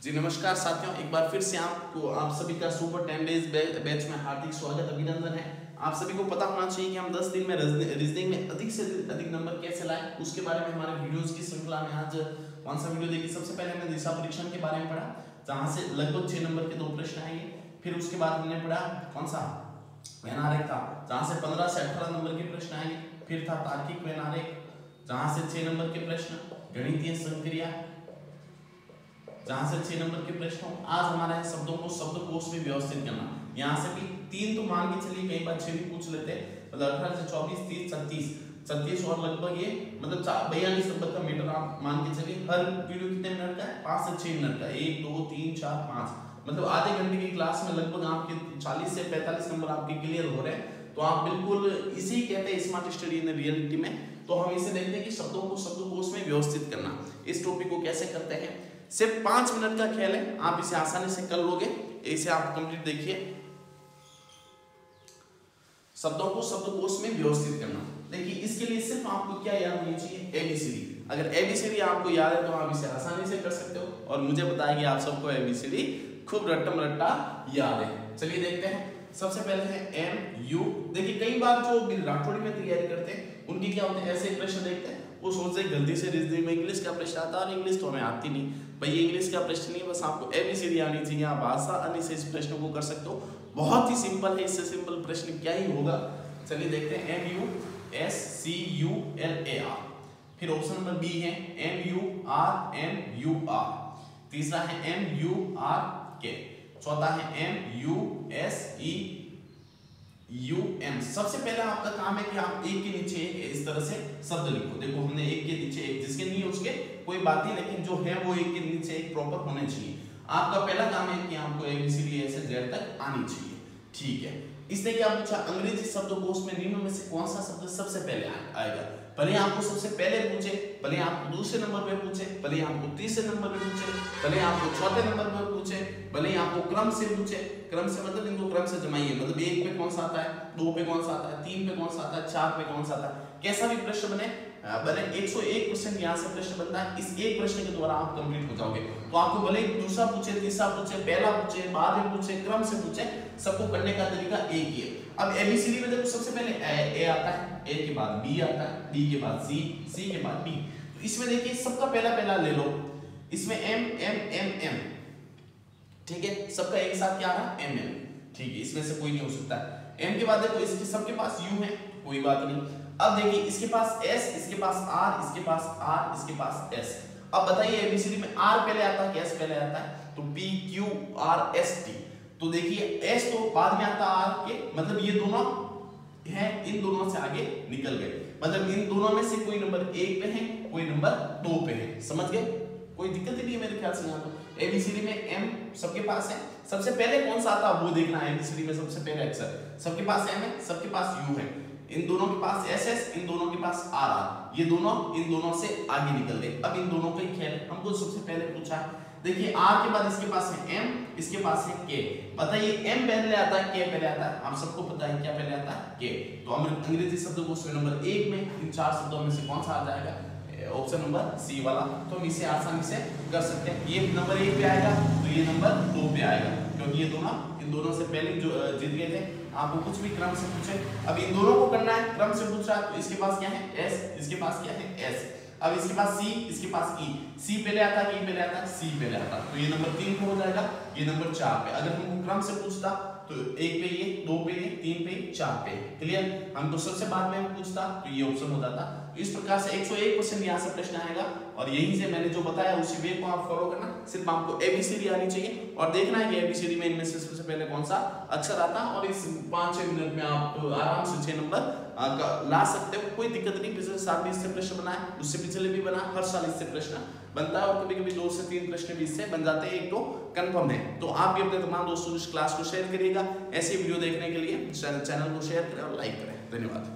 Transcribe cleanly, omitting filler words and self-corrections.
जी नमस्कार साथियों, एक बार फिर से आप सभी का सुपर 10 डेज बैच में हार्दिक स्वागत अभिनंदन है। आप सभी को पता होना चाहिए कि हम 10 दिन में रीजनिंग में अधिक से अधिक नंबर कैसे लाएं, उसके बारे में हमारे वीडियोस की श्रृंखला में आज कौन सा वीडियो देखिए। सबसे पहले हमने दिशा परीक्षण के बारे में पढ़ा, जहां से लगभग 6 नंबर के 2 प्रश्न आएंगे। फिर उसके बाद हमने पढ़ा कौन सा वैनारेख था, जहां से 15 से 18 नंबर के प्रश्न आएंगे। फिर था तार्किक वैनारेख, जहां से 6 नंबर के प्रश्न, गणितीय संक्रिया, जहां से 6 नंबर के प्रश्न। आज हमारा है शब्दों को शब्दकोश में व्यवस्थित करना। यहाँ से भी 3 तो मान के चलिए, कई बार 6 भी पूछ लेते हैं। मतलब 18 से 24, 30, 36 और लगभग ये मतलब 42 नंबर का मीटर आप मान के चलिए। हर वीडियो कितने मिनट का है? 5 से 6 मिनट का। 1 2 3 4 5 मतलब आधे घंटे की क्लास में लगभग आपके 40 से 45 नंबर आपके क्लियर हो रहे हैं। तो आप बिल्कुल इसी कहते हैं स्मार्ट स्टडी इन रियलिटी में। तो हम इसे देखते हैं कि शब्दों को शब्दकोश में व्यवस्थित करना। इस टॉपिक को कैसे करते हैं, सिर्फ 5 मिनट का खेल है, आप इसे आसानी से कर लोगे। इसे आप कंप्लीट देखिए। शब्दों को शब्दकोश में व्यवस्थित करना। देखिए इसके लिए सिर्फ आपको क्या याद होनी चाहिए? एबीसीडी। अगर एबीसीडी आपको याद है तो आप इसे आसानी से कर सकते हो। और मुझे बताया कि आप सबको एबीसीडी खूब रट्टम रट्टा याद है। चलिए देखते हैं। सबसे पहले है एम यू। देखिए कई बार जो राठौड़ी में तैयारी करते हैं उनकी क्या होते हैं, ऐसे प्रश्न देखते हैं, वो सोचते हैं गलती से रीजनिंग में इंग्लिश का प्रश्न आता है, और इंग्लिश तो हमें आती नहीं। भाई इंग्लिश का प्रश्न नहीं है, बस आपको एबीसीडी आनी चाहिए। आप आसानी से इस प्रश्न को कर सकते हो, बहुत ही सिंपल है। इससे सिंपल प्रश्न क्या ही होगा। चलिए देखते हैं। M U S C U L A R. फिर ऑप्शन नंबर बी है M U R M U R. तीसरा है एम यू आर के। चौथा है M U S E U M. सबसे पहले आपका काम है कि आप एक के नीचे एक इस तरह से शब्द लिखो। देखो हमने एक के नीचे एक, जिसके नहीं है उसके कोई बात नहीं, लेकिन जो है वो एक के नीचे एक प्रॉपर होने चाहिए। आपका पहला काम है कि आपको एबीसीडी ऐसे जेड तक आनी चाहिए। ठीक है। इसने क्या पूछा, अंग्रेजी शब्दकोश में निम्न में से कौन सा शब्द सबसे पहले आएगा। भले आपको सबसे पहले पूछे, भले आपको दूसरे नंबर पे पूछे, भले आपको तीसरे नंबर पे पूछे, भले आपको चौथे नंबर पे पूछे, भले आपको क्रम से पूछे। क्रम से मतलब इनको क्रम से जमाइए, मतलब 1 पे कौन सा आता है, 2 पे कौन सा आता है, 3 पे कौन सा आता है, 4 पे कौन सा आता है। कैसा भी प्रश्न बने 101% यहाँ से प्रश्न बनता है। इस एक प्रश्न के द्वारा आप कंप्लीट हो जाओगे। तो आपको भले दूसरा पूछे, तीसरा पूछे, पहला पूछे, बाद में पूछे, क्रम से पूछे, सबको करने का तरीका एक ही है। अब एबीसीडी में देखो सबसे पहले ए आता है, ए के बाद बी आता है, बी के बाद सी, सी के बाद बी। तो इसमें देखिए सबका पहला ले लो। इसमें एम एम एम एम, ठीक है, सबका एक साथ क्या आ रहा है, एम एम। ठीक है, इसमें से कोई नहीं हो सकता। एम के बाद देखो इसके सबके पास यू है, कोई बात नहीं। अब देखिए इसके पास एस, इसके पास आर, इसके पास आर, इसके पास एस। अब बताइए एबीसीडी में आर पहले आता है कि एस पहले आता है? तो P Q R S T. तो देखिए एस तो बाद में आता आर के, मतलब ये दोनों है, इन दोनों से आगे निकल गए। मतलब इन दोनों में से कोई नंबर 1 पे है, कोई नंबर 2 पे है। समझ गए? कोई दिक्कत नहीं है मेरे ख्याल से। यहाँ तो एबीसीडी में एम सबके पास है, सबसे पहले कौन सा आता है वो देखना है। एबीसीडी में सबसे पहले अक्षर सबके पास एम है, सबके पास यू है, इन दोनों के पास एस एस, इन दोनों के पास आर आर। ये दोनों इन दोनों से आगे निकल गए। अब इन दोनों का ही खेल हमको सबसे पहले पूछा है। देखिए आर के बाद इसके पास है एम, इसके पास है के। बताइए एम पहले आता है, के पहले आता है? आप सबको पता है क्या पहले आता है, के। तो हम अंग्रेजी शब्दकोश नंबर 1 में इन 4 शब्दों में से कौन सा आ जाएगा? ऑप्शन नंबर सी वाला। तो हम इसे आसानी से कर सकते हैं। ये नंबर 1 पे आएगा तो ये नंबर 2 पे आएगा, क्योंकि ये दोनों इन दोनों से पहले जो जीत गए थे। आपको कुछ भी क्रम से पूछे, अब इन दोनों को करना है, क्रम से पूछ रहा है। तो इसके पास क्या है, एस, इसके पास क्या है, एस। अब इसके पास सी, इसके पास ई। सी पहले आता है, ई पहले आता है, सी पहले आता है। तो ये नंबर 3 पे हो जाएगा, ये नंबर 4 पे। अगर हमको क्रम से पूछता तो 1 पे ये, 2 पे ये, 3 पे, 4 पे। क्लियर? हमको सबसे बाद में पूछता तो ये ऑप्शन हो जाता। इस प्रकार से 101% यहाँ से प्रश्न आएगा। और यहीं से मैंने जो बताया उसी वे को आप फॉलो करना। सिर्फ आपको एबीसीडी आनी चाहिए और देखना है कि एबीसीडी में इनमें से सबसे पहले कौन सा अक्षर आता है। और इस 5-6 मिनट में आप आराम से 6 नंबर ला सकते हो, कोई दिक्कत नहीं। पिछले साल भी इससे प्रश्न बनाए, उससे पिछले भी बना, हर साल इससे प्रश्न बनता है। और कभी कभी 2 से 3 प्रश्न भी इससे बन जाते हैं, एक तो कंफर्म है। तो आप भी अपने तमाम दोस्तों को इस क्लास को शेयर करिएगा। ऐसी वीडियो देखने के लिए चैनल को शेयर करें और लाइक करें। धन्यवाद।